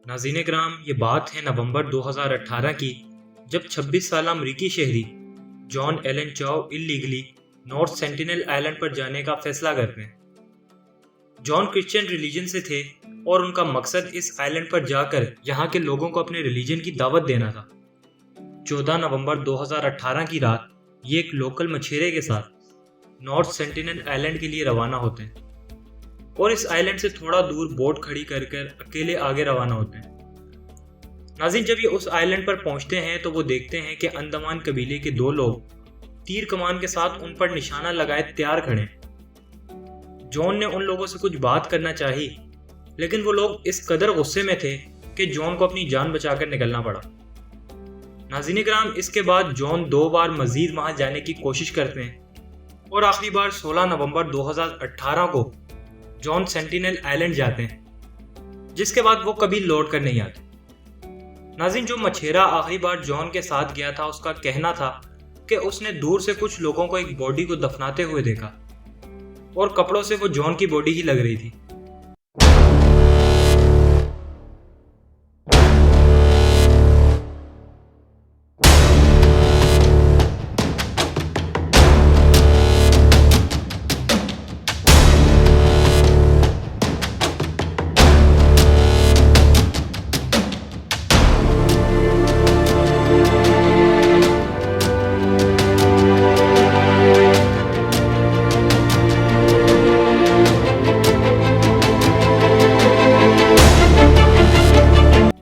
ناظرین کرام، یہ بات ہے نومبر 2018 کی، جب 26 سالہ امریکی شہری جان ایلن چاؤ اللیگلی نارتھ سینٹینل آئلینڈ پر جانے کا فیصلہ کرتے ہیں۔ جان کرسچین ریلیجن سے تھے اور ان کا مقصد اس آئلینڈ پر جا کر یہاں کے لوگوں کو اپنے ریلیجن کی دعوت دینا تھا۔ 14 نومبر 2018 کی رات یہ ایک لوکل مچھیرے کے ساتھ نارتھ سینٹینل آئلینڈ کے لیے روانہ ہوتے ہیں اور اس آئلینڈ سے تھوڑا دور بوٹ کھڑی کر اکیلے آگے روانہ ہوتے ہیں۔ ناظرین، جب یہ اس آئلینڈ پر پہنچتے ہیں تو وہ دیکھتے ہیں کہ اندمان قبیلے کے 2 لوگ تیر کمان کے ساتھ ان پر نشانہ لگائے تیار کھڑے ہیں۔ جان نے ان لوگوں سے کچھ بات کرنا چاہی، لیکن وہ لوگ اس قدر غصے میں تھے کہ جان کو اپنی جان بچا کر نکلنا پڑا۔ ناظرین کرام، اس کے بعد جان 2 بار مزید وہاں جانے کی کوشش کرتے ہیں اور آخری بار 16 نومبر 2018 کو جان سینٹینل آئلینڈ جاتے ہیں، جس کے بعد وہ کبھی لوٹ کر نہیں آتے۔ ناظرین، جو مچھیرا آخری بار جان کے ساتھ گیا تھا اس کا کہنا تھا کہ اس نے دور سے کچھ لوگوں کو ایک باڈی کو دفناتے ہوئے دیکھا اور کپڑوں سے وہ جان کی باڈی ہی لگ رہی تھی۔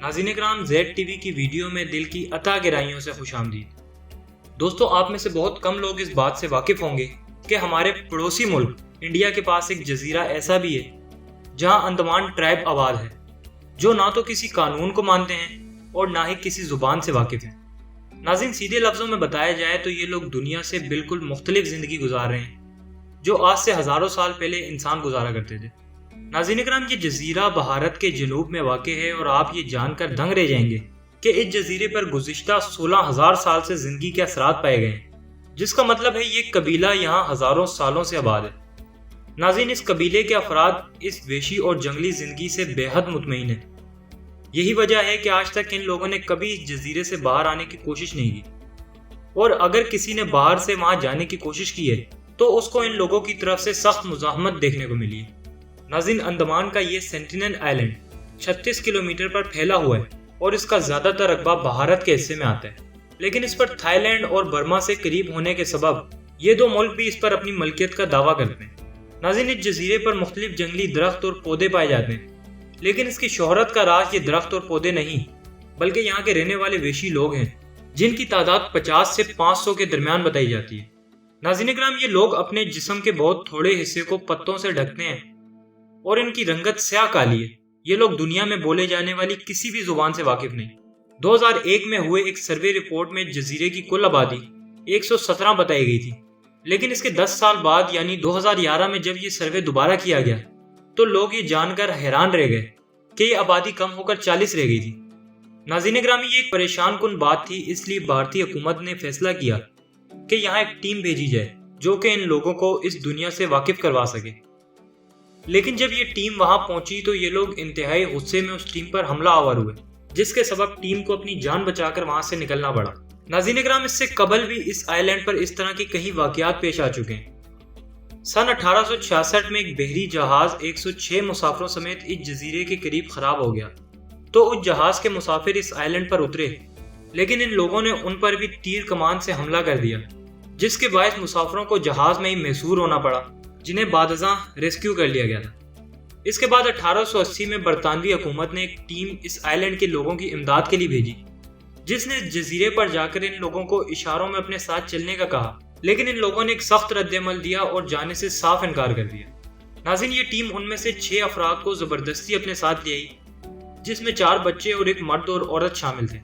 ناظرین کرام، زیڈ ٹی وی کی ویڈیو میں دل کی عطا گہرائیوں سے خوش آمدید۔ دوستو، آپ میں سے بہت کم لوگ اس بات سے واقف ہوں گے کہ ہمارے پڑوسی ملک انڈیا کے پاس ایک جزیرہ ایسا بھی ہے جہاں اندمان ٹرائب آباد ہے، جو نہ تو کسی قانون کو مانتے ہیں اور نہ ہی کسی زبان سے واقف ہیں۔ ناظرین، سیدھے لفظوں میں بتایا جائے تو یہ لوگ دنیا سے بالکل مختلف زندگی گزار رہے ہیں جو آج سے ہزاروں سال پہلے انسان گزارا کرتے تھے۔ ناظرین کرام، یہ جزیرہ بھارت کے جنوب میں واقع ہے اور آپ یہ جان کر دنگ رہ جائیں گے کہ اس جزیرے پر گزشتہ 16,000 سال سے زندگی کے اثرات پائے گئے ہیں، جس کا مطلب ہے یہ قبیلہ یہاں ہزاروں سالوں سے آباد ہے۔ ناظرین، اس قبیلے کے افراد اس وحشی اور جنگلی زندگی سے بے حد مطمئن ہیں۔ یہی وجہ ہے کہ آج تک ان لوگوں نے کبھی اس جزیرے سے باہر آنے کی کوشش نہیں کی، اور اگر کسی نے باہر سے وہاں جانے کی کوشش کی ہے تو اس کو ان لوگوں کی طرف سے سخت مزاحمت دیکھنے کو ملی ہے۔ ناظرین، اندمان کا یہ سینٹینل آئلینڈ 36 کلومیٹر پر پھیلا ہوا ہے اور اس کا زیادہ تر رقبہ بھارت کے حصے میں آتا ہے، لیکن اس پر تھائی لینڈ اور برما سے قریب ہونے کے سبب یہ 2 ملک بھی اس پر اپنی ملکیت کا دعویٰ کرتے ہیں۔ ناظرین، اس جزیرے پر مختلف جنگلی درخت اور پودے پائے جاتے ہیں، لیکن اس کی شہرت کا راز یہ درخت اور پودے نہیں بلکہ یہاں کے رہنے والے وحشی لوگ ہیں، جن کی تعداد 50 سے 500 کے درمیان بتائی جاتی ہے۔ ناظرین کرام، یہ لوگ اپنے جسم کے بہت تھوڑے حصے کو پتوں سے ڈھکتے ہیں اور ان کی رنگت سیاہ کالی ہے۔ یہ لوگ دنیا میں بولے جانے والی کسی بھی زبان سے واقف نہیں۔ 2001 میں ہوئے ایک سروے رپورٹ میں جزیرے کی کل آبادی 117 بتائی گئی تھی، لیکن اس کے 10 سال بعد یعنی 2011 میں جب یہ سروے دوبارہ کیا گیا تو لوگ یہ جان کر حیران رہ گئے کہ یہ آبادی کم ہو کر 40 رہ گئی تھی۔ ناظرین گرامی، یہ ایک پریشان کن بات تھی، اس لیے بھارتی حکومت نے فیصلہ کیا کہ یہاں ایک ٹیم بھیجی جائے جو کہ ان لوگوں کو اس دنیا سے واقف کروا سکے۔ لیکن جب یہ ٹیم وہاں پہنچی تو یہ لوگ انتہائی غصے میں اس ٹیم پر حملہ آور ہوئے، جس کے سبب ٹیم کو اپنی جان بچا کر وہاں سے نکلنا پڑا۔ ناظرین کرام، اس سے قبل بھی اس آئلینڈ پر اس طرح کے کئی واقعات پیش آ چکے ہیں۔ سن 1866 میں ایک بحری جہاز 106 مسافروں سمیت اس جزیرے کے قریب خراب ہو گیا تو اس جہاز کے مسافر اس آئلینڈ پر اترے، لیکن ان لوگوں نے ان پر بھی تیر کمان سے حملہ کر دیا، جس کے باعث مسافروں کو جہاز میں ہی محصور ہونا پڑا، جنہیں بعد ازاں ریسکیو کر لیا گیا تھا۔ اس کے بعد 1880 میں برطانوی حکومت نے ایک ٹیم اس آئلینڈ کے لوگوں کی امداد کے لیے بھیجی، جس نے جزیرے پر جا کر ان لوگوں کو اشاروں میں اپنے ساتھ چلنے کا کہا، لیکن ان لوگوں نے ایک سخت رد عمل دیا اور جانے سے صاف انکار کر دیا۔ ناظرین، یہ ٹیم ان میں سے 6 افراد کو زبردستی اپنے ساتھ لے آئی، جس میں 4 بچے اور ایک مرد اور عورت شامل تھے،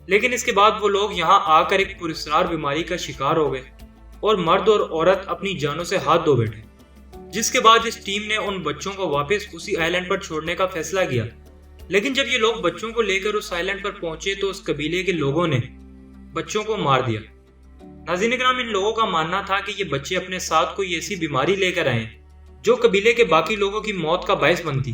لیکن اس کے بعد وہ لوگ یہاں آ کر ایک پراسرار بیماری کا شکار ہو گئے اور مرد اور عورت اپنی جانوں سے ہاتھ دھو بیٹھے، جس کے بعد اس ٹیم نے ان بچوں کو واپس اسی آئلینڈ پر چھوڑنے کا فیصلہ کیا۔ لیکن جب یہ لوگ بچوں کو لے کر اس آئلینڈ پر پہنچے تو اس قبیلے کے لوگوں نے بچوں کو مار دیا۔ ناظرین کرام، ان لوگوں کا ماننا تھا کہ یہ بچے اپنے ساتھ کوئی ایسی بیماری لے کر آئے جو قبیلے کے باقی لوگوں کی موت کا باعث بنتی۔